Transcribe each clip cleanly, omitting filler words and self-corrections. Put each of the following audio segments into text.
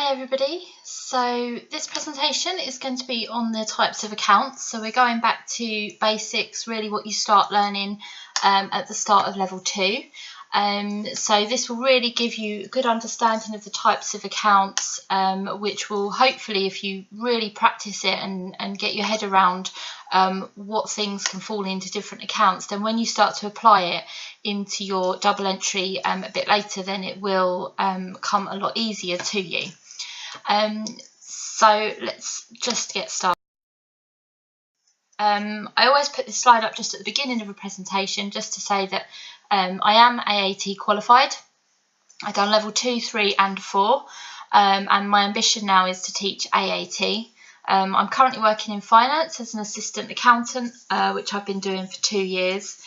Hi everybody, so this presentation is going to be on the types of accounts. So we're going back to basics, really what you start learning at the start of level 2. So this will really give you a good understanding of the types of accounts, which will hopefully, if you really practice it and get your head around what things can fall into different accounts, then when you start to apply it into your double entry a bit later, then it will come a lot easier to you. So let's just get started. I always put this slide up just at the beginning of a presentation just to say that I am AAT qualified. I've done level 2, 3 and 4 and my ambition now is to teach AAT. I'm currently working in finance as an assistant accountant, which I've been doing for 2 years.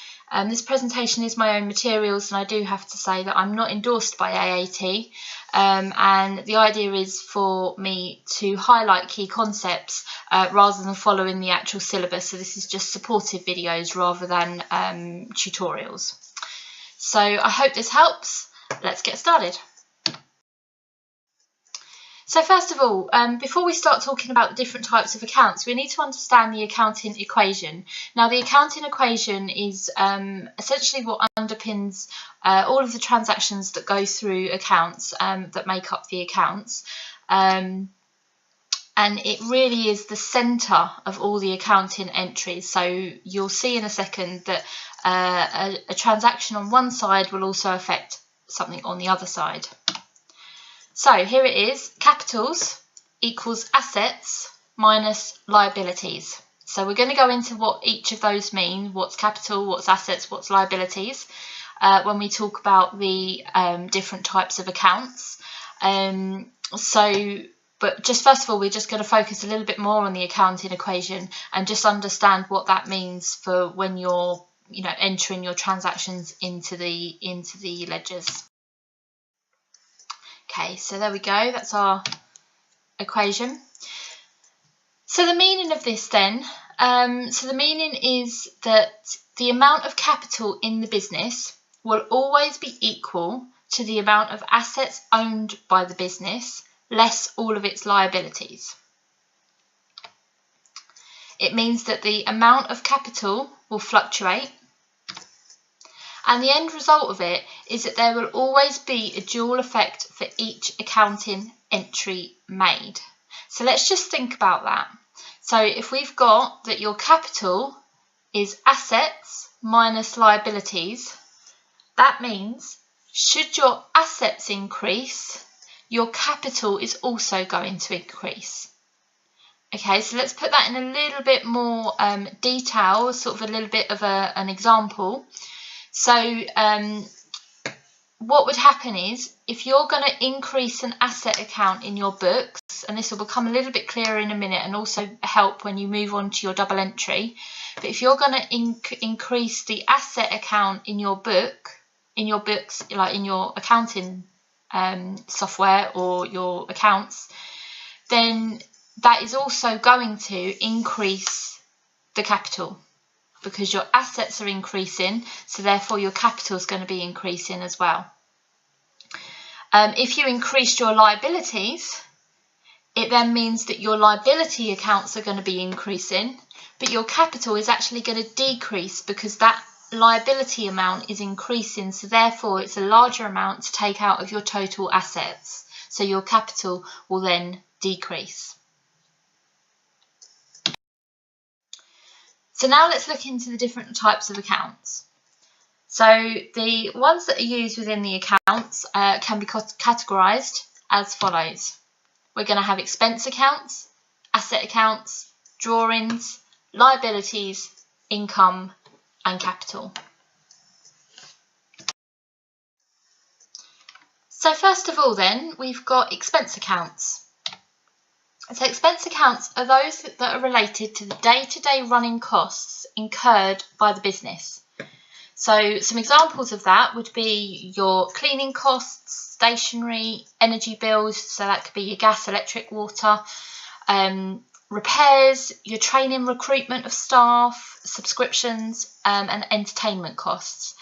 This presentation is my own materials, and I do have to say that I'm not endorsed by AAT, and the idea is for me to highlight key concepts rather than following the actual syllabus. So this is just supportive videos rather than tutorials. So I hope this helps. Let's get started. So first of all, before we start talking about the different types of accounts, we need to understand the accounting equation. Now, the accounting equation is essentially what underpins all of the transactions that go through accounts that make up the accounts. And it really is the centre of all the accounting entries. So you'll see in a second that a transaction on one side will also affect something on the other side. So here it is, capitals equals assets minus liabilities. So we're going to go into what each of those mean, what's capital, what's assets, what's liabilities, when we talk about the different types of accounts. But just first of all, we're just going to focus a little bit more on the accounting equation and just understand what that means for when you're, entering your transactions into the ledgers. Okay, so there we go, that's our equation. So the meaning of this then, so the meaning is that the amount of capital in the business will always be equal to the amount of assets owned by the business, less all of its liabilities. It means that the amount of capital will fluctuate, and the end result of it is that there will always be a dual effect for each accounting entry made. So let's just think about that. So if we've got that your capital is assets minus liabilities, that means should your assets increase, your capital is also going to increase. Okay, so let's put that in a little bit more detail, sort of a little bit of an example. So what would happen is if you're going to increase an asset account in your books, and this will become a little bit clearer in a minute and also help when you move on to your double entry, but if you're going to increase the asset account in your books, like in your accounting software or your accounts, then that is also going to increase the capital, because your assets are increasing, so therefore your capital is going to be increasing as well. If you increased your liabilities, it then means that your liability accounts are going to be increasing, but your capital is actually going to decrease because that liability amount is increasing, so therefore it's a larger amount to take out of your total assets, so your capital will then decrease. So now let's look into the different types of accounts. So the ones that are used within the accounts can be categorised as follows. We're going to have expense accounts, asset accounts, drawings, liabilities, income and capital. So first of all then, we've got expense accounts. So expense accounts are those that are related to the day-to-day running costs incurred by the business. So some examples of that would be your cleaning costs, stationery, energy bills, so that could be your gas, electric, water, repairs, your training, recruitment of staff, subscriptions and entertainment costs.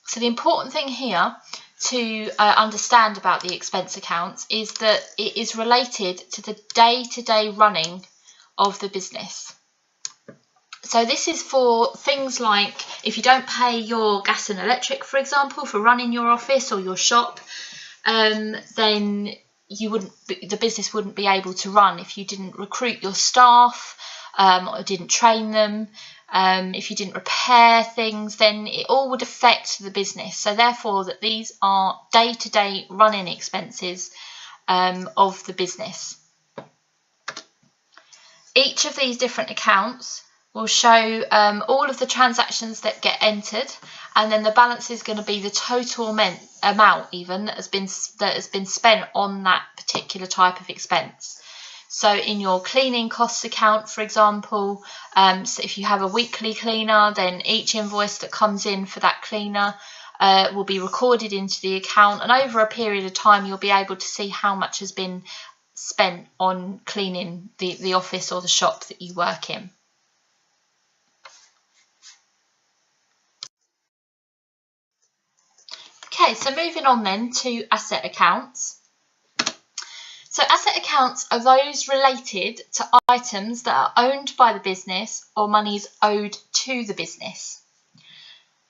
So the important thing here to understand about the expense accounts is that it is related to the day-to-day running of the business. So this is for things like if you don't pay your gas and electric, for example, for running your office or your shop, then the business wouldn't be able to run if you didn't recruit your staff or didn't train them. If you didn't repair things, then it all would affect the business. So therefore, that these are day-to-day running expenses of the business. Each of these different accounts will show all of the transactions that get entered, and then the balance is going to be the total amount even that has been spent on that particular type of expense. So in your cleaning costs account, for example, so if you have a weekly cleaner, then each invoice that comes in for that cleaner will be recorded into the account, and over a period of time you'll be able to see how much has been spent on cleaning the office or the shop that you work in. Okay, so moving on then to asset accounts. So asset accounts are those related to items that are owned by the business or monies owed to the business.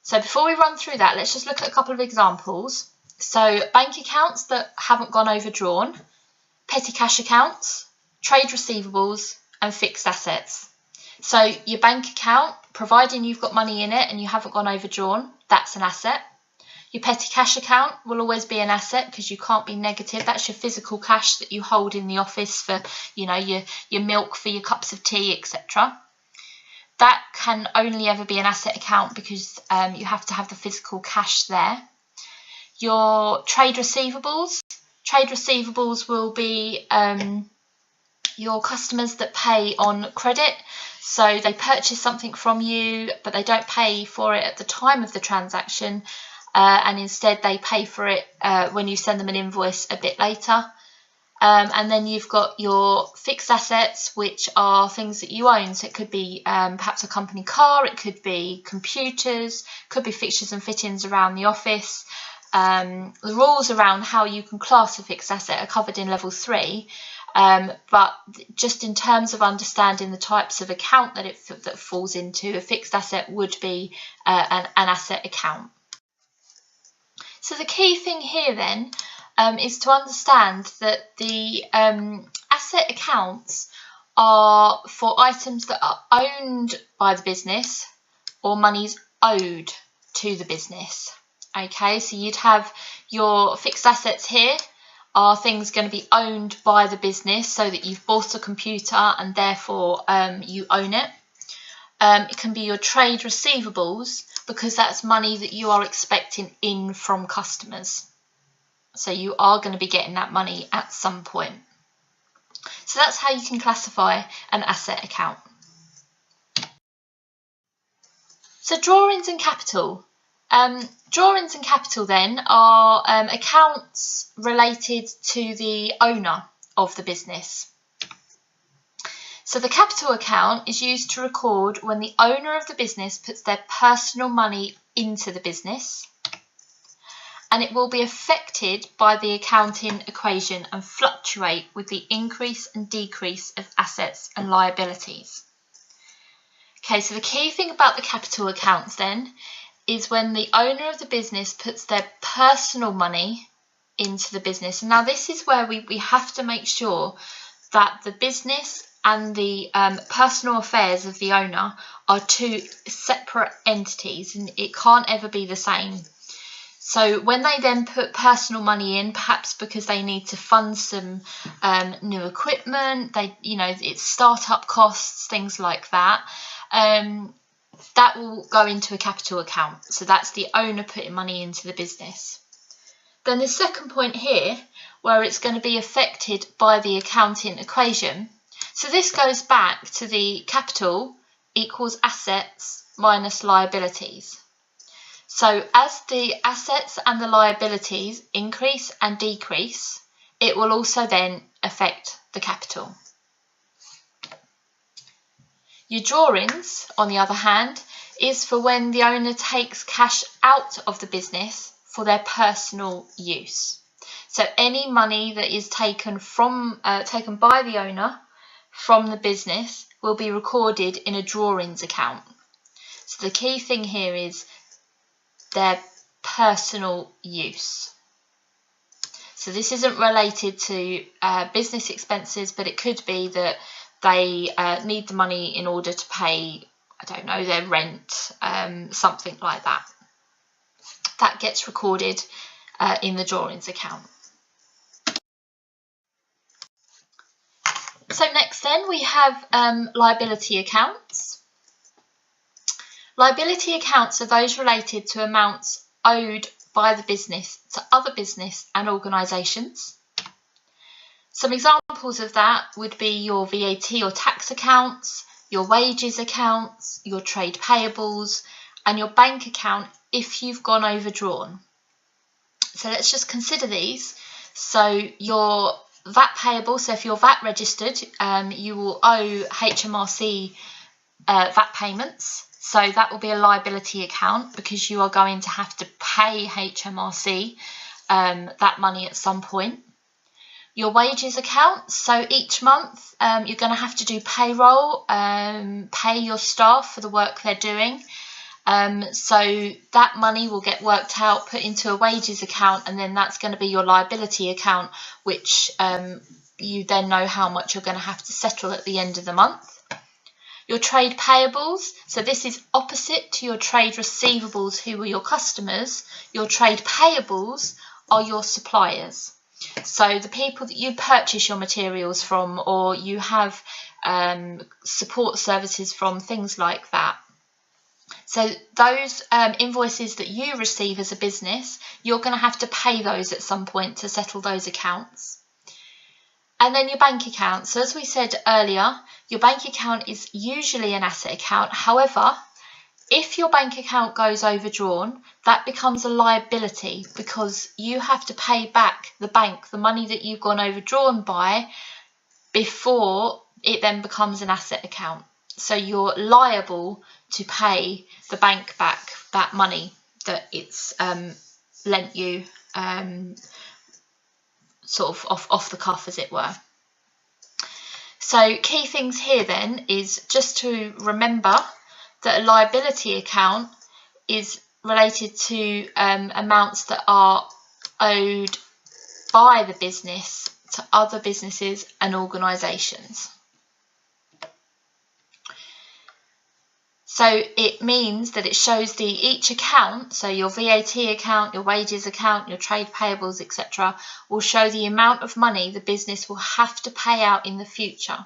So before we run through that, let's just look at a couple of examples. So bank accounts that haven't gone overdrawn, petty cash accounts, trade receivables, and fixed assets. So your bank account, providing you've got money in it and you haven't gone overdrawn, that's an asset. Your petty cash account will always be an asset because you can't be negative. That's your physical cash that you hold in the office for, you know, your milk, for your cups of tea, etc. That can only ever be an asset account because you have to have the physical cash there. Your trade receivables will be your customers that pay on credit. So they purchase something from you, but they don't pay for it at the time of the transaction. And instead they pay for it when you send them an invoice a bit later. And then you've got your fixed assets, which are things that you own. So it could be perhaps a company car, it could be computers, could be fixtures and fittings around the office. The rules around how you can class a fixed asset are covered in level 3. But just in terms of understanding the types of account that that falls into, a fixed asset would be an asset account. So the key thing here then is to understand that the asset accounts are for items that are owned by the business or monies owed to the business. Okay, so you'd have your fixed assets here are things going to be owned by the business, so that you've bought a computer and therefore you own it. It can be your trade receivables, because that's money that you are expecting in from customers. So you are going to be getting that money at some point. So that's how you can classify an asset account. So drawings and capital. Drawings and capital then are accounts related to the owner of the business. So the capital account is used to record when the owner of the business puts their personal money into the business, and it will be affected by the accounting equation and fluctuate with the increase and decrease of assets and liabilities. Okay, so the key thing about the capital accounts then is when the owner of the business puts their personal money into the business. And now this is where we have to make sure that the business and the personal affairs of the owner are two separate entities, and it can't ever be the same. So when they then put personal money in, perhaps because they need to fund some new equipment, it's startup costs, things like that, that will go into a capital account. So that's the owner putting money into the business. Then the second point here, where it's going to be affected by the accounting equation. So this goes back to the capital equals assets minus liabilities. So as the assets and the liabilities increase and decrease, it will also then affect the capital. Your drawings, on the other hand, is for when the owner takes cash out of the business for their personal use. So any money that is taken by the owner from the business will be recorded in a drawings account. So the key thing here is their personal use. So this isn't related to business expenses, but it could be that they need the money in order to pay, I don't know, their rent, something like that. That gets recorded in the drawings account. So next then we have liability accounts. Liability accounts are those related to amounts owed by the business to other business and organisations. Some examples of that would be your VAT or tax accounts, your wages accounts, your trade payables, and your bank account if you've gone overdrawn. So let's just consider these. So your VAT payable, so if you're VAT registered, you will owe HMRC VAT payments. So that will be a liability account because you are going to have to pay HMRC that money at some point. Your wages account, so each month you're going to have to do payroll, pay your staff for the work they're doing. So that money will get worked out, put into a wages account, and then that's going to be your liability account, which you then know how much you're going to have to settle at the end of the month. Your trade payables, so this is opposite to your trade receivables, who are your customers. Your trade payables are your suppliers. So the people that you purchase your materials from, or you have support services from, things like that. So those invoices that you receive as a business, you're going to have to pay those at some point to settle those accounts. And then your bank account. So as we said earlier, your bank account is usually an asset account. However, if your bank account goes overdrawn, that becomes a liability because you have to pay back the bank the money that you've gone overdrawn by before it then becomes an asset account. So you're liable to pay the bank back that money that it's lent you, sort of off the cuff, as it were. So key things here then is just to remember that a liability account is related to amounts that are owed by the business to other businesses and organisations. So it means that it shows each account, so your VAT account, your wages account, your trade payables, etc., will show the amount of money the business will have to pay out in the future.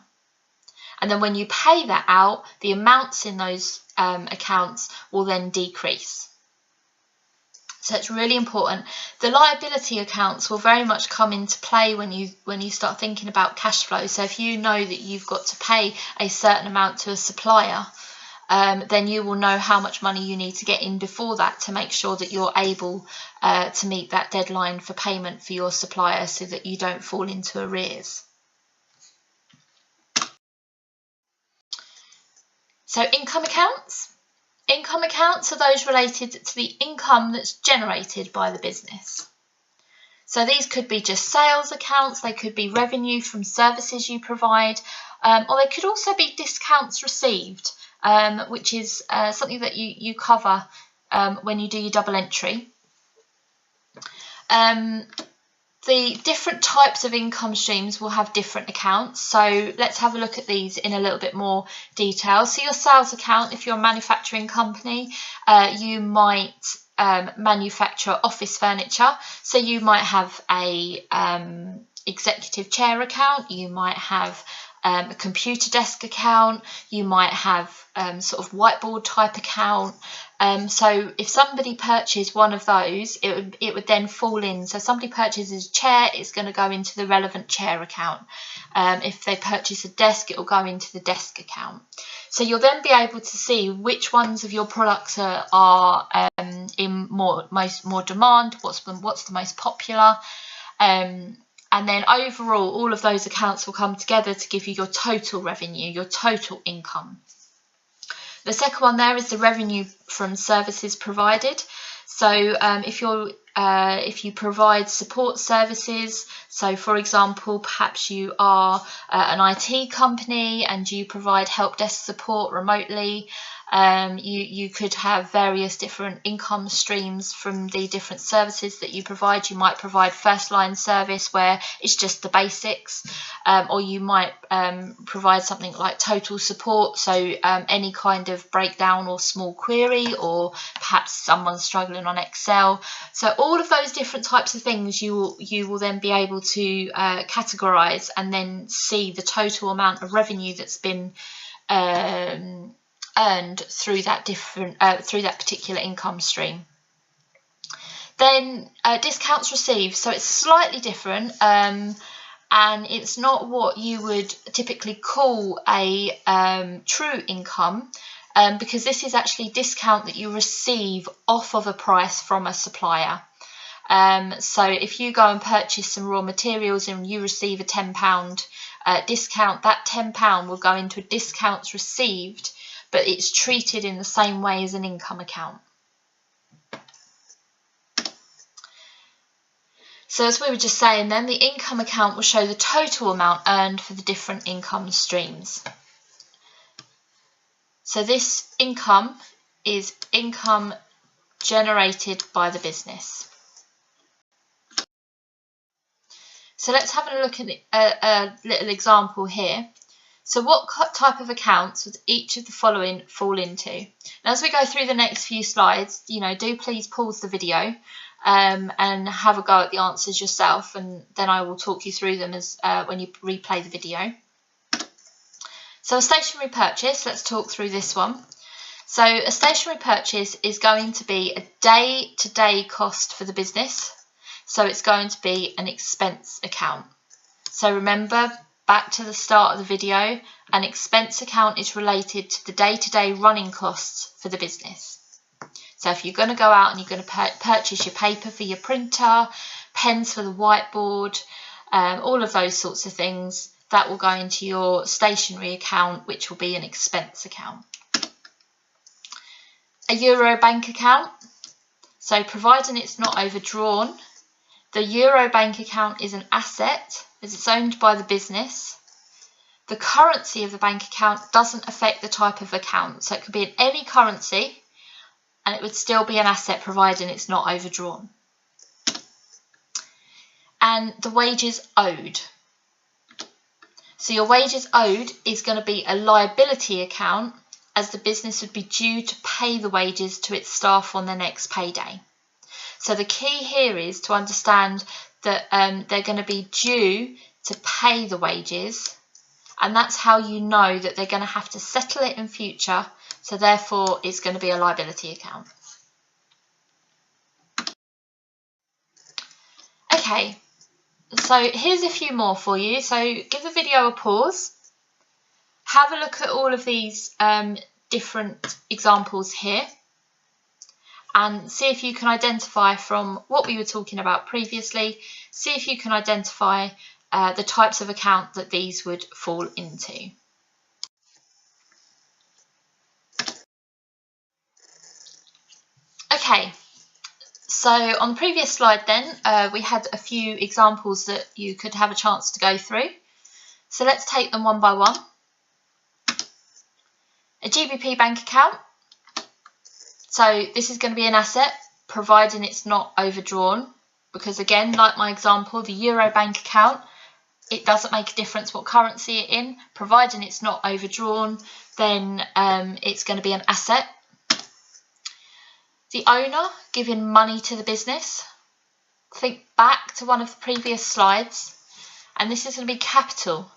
And then when you pay that out, the amounts in those accounts will then decrease. So it's really important. The liability accounts will very much come into play when you start thinking about cash flow. So if you know that you've got to pay a certain amount to a supplier, then you will know how much money you need to get in before that to make sure that you're able to meet that deadline for payment for your supplier so that you don't fall into arrears. So income accounts. Income accounts are those related to the income that's generated by the business. So these could be just sales accounts, they could be revenue from services you provide, or they could also be discounts received, which is something that you cover when you do your double entry. The different types of income streams will have different accounts. So let's have a look at these in a little bit more detail. So your sales account, if you're a manufacturing company, you might manufacture office furniture. So you might have a executive chair account, you might have a computer desk account, you might have sort of whiteboard type account. So if somebody purchased one of those, it would then fall in. So if somebody purchases a chair, it's going to go into the relevant chair account. If they purchase a desk, it will go into the desk account. So you'll then be able to see which ones of your products are in more demand, what's the most popular. And then overall, all of those accounts will come together to give you your total revenue, your total income. The second one there is the revenue from services provided. So if you're if you provide support services, so for example, perhaps you are an IT company and you provide help desk support remotely, you could have various different income streams from the different services that you provide. You might provide first line service where it's just the basics, or you might provide something like total support, so any kind of breakdown or small query, or perhaps someone's struggling on Excel. So all of those different types of things you will then be able to categorize and then see the total amount of revenue that's been earned through that particular income stream. Then discounts received, so it's slightly different, and it's not what you would typically call a true income, because this is actually discount that you receive off of a price from a supplier. So if you go and purchase some raw materials and you receive a £10 discount, that £10 will go into discounts received, but it's treated in the same way as an income account. So as we were just saying then, the income account will show the total amount earned for the different income streams. So this income is income generated by the business. So let's have a look at a little example here. So what type of accounts would each of the following fall into? Now, as we go through the next few slides, do please pause the video and have a go at the answers yourself, and then I will talk you through them as when you replay the video. So a stationary purchase, let's talk through this one. So a stationary purchase is going to be a day-to-day cost for the business. So it's going to be an expense account. So remember, back to the start of the video, an expense account is related to the day-to-day running costs for the business. So if you're going to go out and you're going to purchase your paper for your printer, pens for the whiteboard, all of those sorts of things, that will go into your stationery account, which will be an expense account. A Euro bank account. So providing it's not overdrawn, the Euro bank account is an asset as it's owned by the business. The currency of the bank account doesn't affect the type of account. So it could be in any currency and it would still be an asset providing it's not overdrawn. And the wages owed. So your wages owed is going to be a liability account, as the business would be due to pay the wages to its staff on their next payday. So the key here is to understand that they're going to be due to pay the wages, and that's how you know that they're going to have to settle it in future, so therefore it's going to be a liability account. Okay, so here's a few more for you. So give the video a pause, have a look at all of these different examples here, and see if you can identify from what we were talking about previously, see if you can identify the types of account that these would fall into. Okay, so on the previous slide then, we had a few examples that you could have a chance to go through. So let's take them one by one. A GBP bank account. So this is going to be an asset, providing it's not overdrawn, because again, like my example, the Euro bank account, it doesn't make a difference what currency it's in, providing it's not overdrawn, then it's going to be an asset. The owner giving money to the business. Think back to one of the previous slides, and this is going to be capital,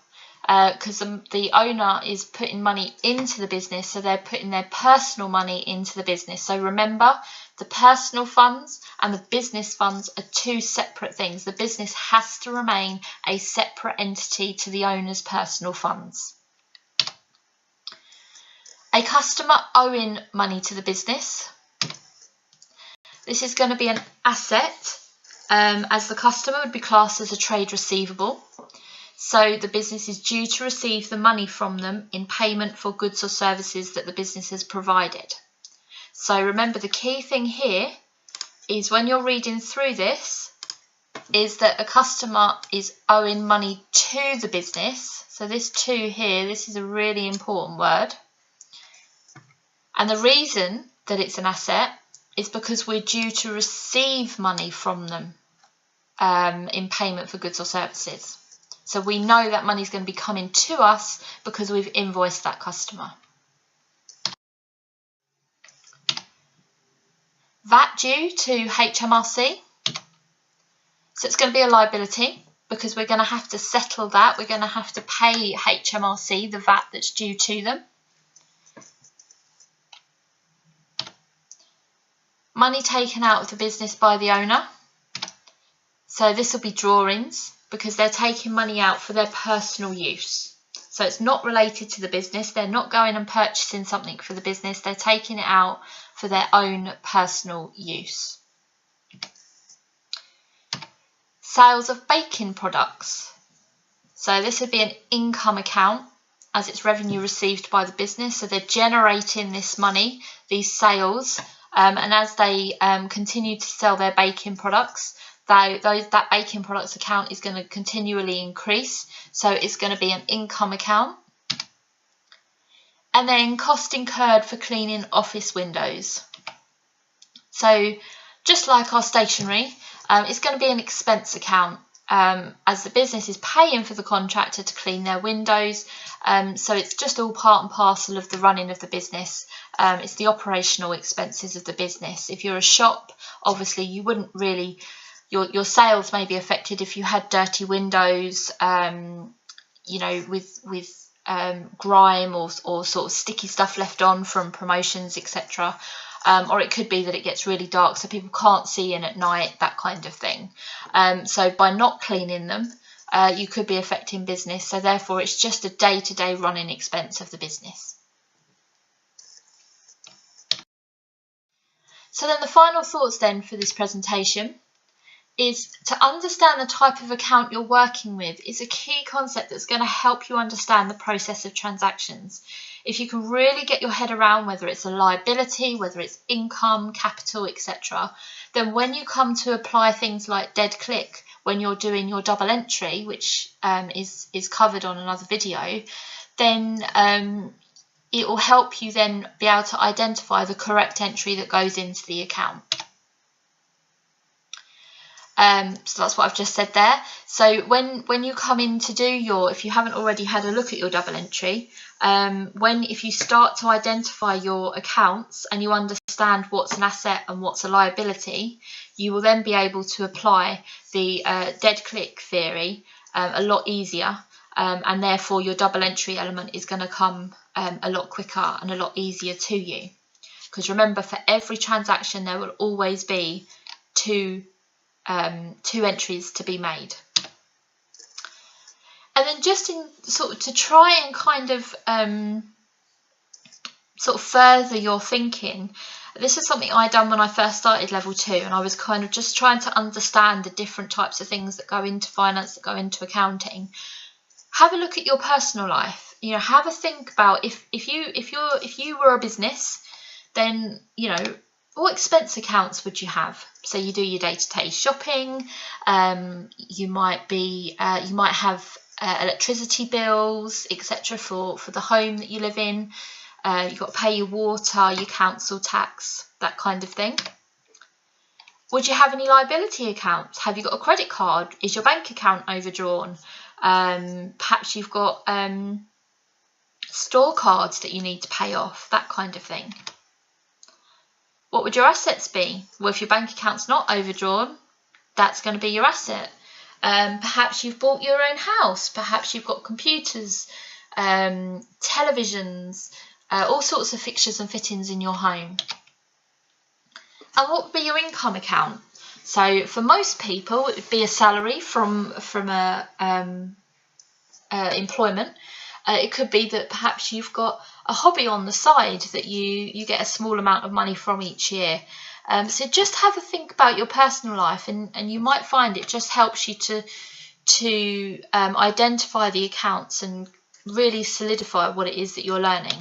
because the owner is putting money into the business, so they're putting their personal money into the business. So remember, the personal funds and the business funds are two separate things. The business has to remain a separate entity to the owner's personal funds. A customer owing money to the business. This is going to be an asset, as the customer would be classed as a trade receivable. So the business is due to receive the money from them in payment for goods or services that the business has provided. So remember, the key thing here is when you're reading through this, is that a customer is owing money to the business. So this to here, this is a really important word. And the reason that it's an asset is because we're due to receive money from them in payment for goods or services. So we know that money is going to be coming to us because we've invoiced that customer. VAT due to HMRC. So it's going to be a liability because we're going to have to settle that. We're going to have to pay HMRC the VAT that's due to them. Money taken out of the business by the owner. So this will be drawings because they're taking money out for their personal use. So it's not related to the business. They're not going and purchasing something for the business. They're taking it out for their own personal use. Sales of baking products. So this would be an income account as it's revenue received by the business. So they're generating this money, these sales, and as they continue to sell their baking products, that baking products account is going to continually increase. So it's going to be an income account. And then cost incurred for cleaning office windows. So just like our stationery, it's going to be an expense account as the business is paying for the contractor to clean their windows. So it's just all part and parcel of the running of the business. It's the operational expenses of the business. If you're a shop, obviously you wouldn't really, your sales may be affected if you had dirty windows, you know, with grime or sort of sticky stuff left on from promotions, etc. Or it could be that it gets really dark so people can't see in at night, that kind of thing. So by not cleaning them, you could be affecting business. So therefore it's just a day-to-day running expense of the business. So then the final thoughts then for this presentation is to understand the type of account you're working with is a key concept that's going to help you understand the process of transactions. If you can really get your head around whether it's a liability, whether it's income, capital, etc., then when you come to apply things like dead click, when you're doing your double entry, which is covered on another video, then it will help you then be able to identify the correct entry that goes into the account. So that's what I've just said there. So when you come in to do your, if you haven't already had a look at your double entry, if you start to identify your accounts and you understand what's an asset and what's a liability, you will then be able to apply the dead click theory a lot easier, and therefore your double entry element is going to come a lot quicker and a lot easier to you. Because remember, for every transaction there will always be two entries to be made. And then just in sort of to try and kind of sort of further your thinking, this is something I done when I first started level 2, and I was kind of just trying to understand the different types of things that go into finance, that go into accounting. Have a look at your personal life. You know, have a think about if you were a business, then you know, what expense accounts would you have? So you do your day-to-day shopping. You might have electricity bills, etc. for the home that you live in. You've got to pay your water, your council tax, that kind of thing. Would you have any liability accounts? Have you got a credit card? Is your bank account overdrawn? Perhaps you've got store cards that you need to pay off, that kind of thing. What would your assets be? Well, if your bank account's not overdrawn, that's going to be your asset. Perhaps you've bought your own house. Perhaps you've got computers, televisions, all sorts of fixtures and fittings in your home. And what would be your income account? So for most people, it would be a salary from employment. It could be that perhaps you've got a hobby on the side that you get a small amount of money from each year. So just have a think about your personal life, and you might find it just helps you to identify the accounts and really solidify what it is that you're learning.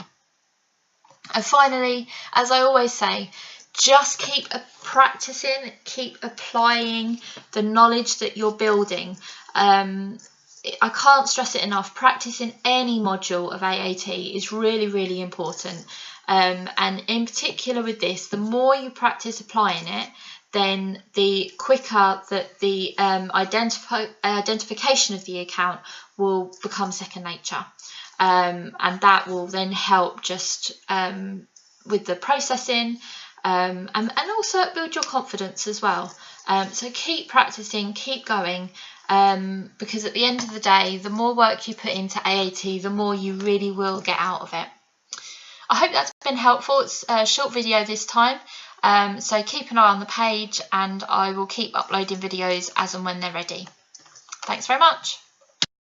And finally, as I always say, just keep practicing, keep applying the knowledge that you're building. I can't stress it enough, practicing any module of AAT is really, really important. And in particular with this, the more you practice applying it, then the quicker that the identification of the account will become second nature. And that will then help just with the processing, and also build your confidence as well. So keep practicing, keep going, because at the end of the day, the more work you put into AAT, the more you really will get out of it. I hope that's been helpful. It's a short video this time, so keep an eye on the page, and I will keep uploading videos as and when they're ready. Thanks very much.